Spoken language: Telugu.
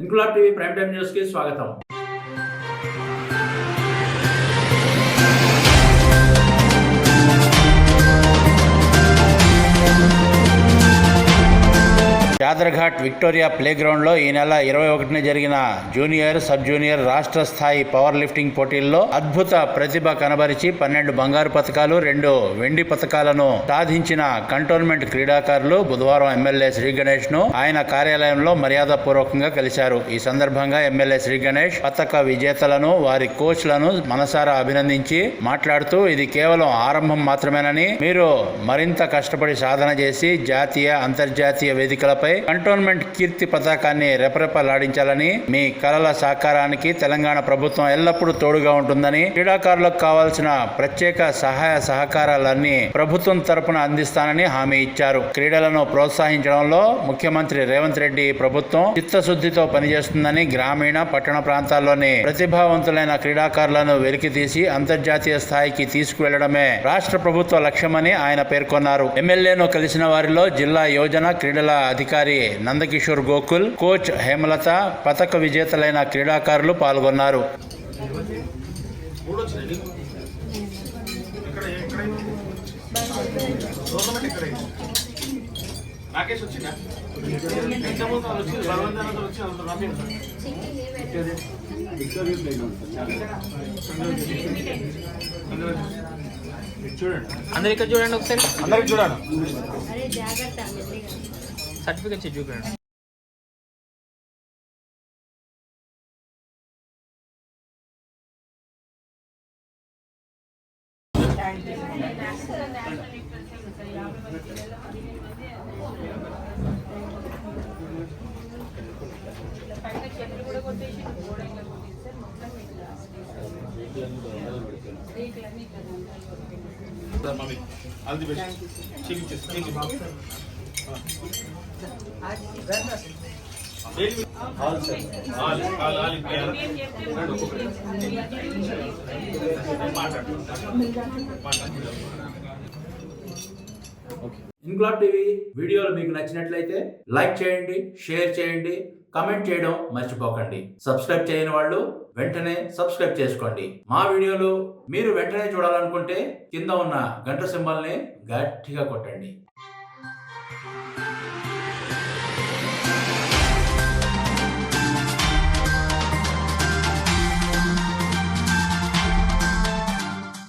Inquilab TV prime time news కి స్వాగతం. చాదర్ఘాట్ విక్టోరియా ప్లేగ్రౌండ్లో ఈ నెల 21న జరిగిన జూనియర్, సబ్ జూనియర్ రాష్ట్ర స్థాయి పవర్ లిఫ్టింగ్ పోటీల్లో అద్భుత ప్రతిభ కనబరిచి 12 బంగారు పతకాలు, 2 వెండి పతకాలను సాధించిన కంటోన్మెంట్ క్రీడాకారులు బుధవారం ఎమ్మెల్యే శ్రీ గణేష్ ను ఆయన కార్యాలయంలో మర్యాదపూర్వకంగా కలిశారు. ఈ సందర్భంగా ఎమ్మెల్యే శ్రీ గణేష్ పతక విజేతలను, వారి కోచ్లను మనసారా అభినందించి మాట్లాడుతూ, ఇది కేవలం ఆరంభం మాత్రమేనని, మీరు మరింత కష్టపడి సాధన చేసి జాతీయ, అంతర్జాతీయ వేదికలపై కంటోన్మెంట్ కీర్తి పతాకాన్ని రెపరెపలాడించాలని, మీ కలల సాకారానికి తెలంగాణ ప్రభుత్వం ఎల్లప్పుడూ తోడుగా ఉంటుందని, క్రీడాకారులకు కావాల్సిన ప్రత్యేక సహాయ సహకారాలన్నీ ప్రభుత్వం తరపున అందిస్తానని హామీ ఇచ్చారు. క్రీడలను ప్రోత్సహించడంలో ముఖ్యమంత్రి రేవంత్ రెడ్డి ప్రభుత్వం చిత్తశుద్ధితో పనిచేస్తుందని, గ్రామీణ, పట్టణ ప్రాంతాల్లోని ప్రతిభావంతులైన క్రీడాకారులను వెలికితీసి అంతర్జాతీయ స్థాయికి తీసుకువెళ్లడమే రాష్ట్ర ప్రభుత్వ లక్ష్యమని ఆయన పేర్కొన్నారు. ఎమ్మెల్యేను కలిసిన వారిలో జిల్లా యోజన క్రీడల అధికారి నందకిషోర్ గోకుల్, కోచ్ హేమలత, పతక విజేతలైన క్రీడాకారులు పాల్గొన్నారు. అందరు ఇక్కడ చూడండి, ఒకసారి అందరికి చూడండి, సర్టిఫికెట్ చూడండి. ఇంక్లాబ్ టీవీ వీడియోలు మీకు నచ్చినట్లయితే లైక్ చేయండి, షేర్ చేయండి, కమెంట్ చేయడం మర్చిపోకండి. సబ్స్క్రైబ్ చేయని వాళ్ళు వెంటనే సబ్స్క్రైబ్ చేసుకోండి. మా వీడియోలు మీరు వెంటనే చూడాలనుకుంటే కింద ఉన్న గంట సింబల్ని గట్టిగా కొట్టండి.